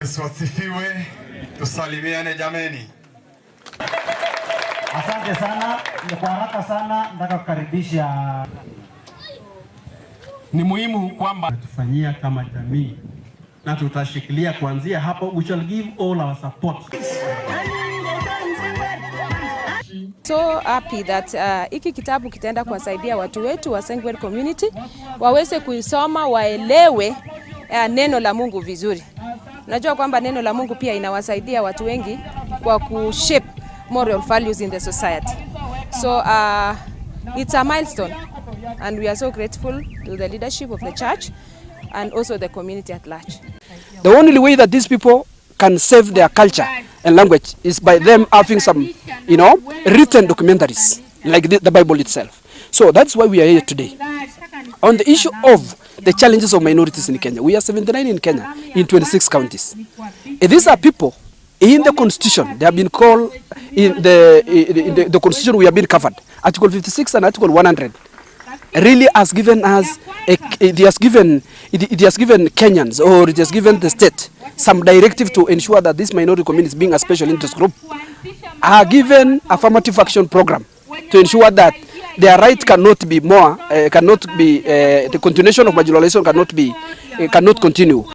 Yesu asifiwe. Tusalimiane jameni. Asante sana. Kwa haraka sana nataka kukaribisha. Ni muhimu kwamba tufanyia kama jamii na tutashikilia kuanzia hapo. We shall give all our support. So happy that hiki kitabu kitaenda kuwasaidia watu wetu wa Sengwer community waweze kuisoma, waelewe neno la Mungu vizuri. Najua kwamba neno la Mungu pia inawasaidia watu wengi kwa kushape moral values in the society. So it's a milestone and we are so grateful to the leadership of the church and also the community at large. The only way that these people can save their culture and language is by them having some, written documentaries like the Bible itself. So that's why we are here today. On the issue of the challenges of minorities in Kenya, we are 79 in Kenya in 26 counties. These are people in the constitution. They have been called in the constitution. We have been covered. Article 56 and Article 100 really has given us it has given Kenyans, or it has given the state some directive to ensure that this minority communities, being a special interest group, are given affirmative action program to ensure that their right cannot be the continuation of marginalization cannot continue.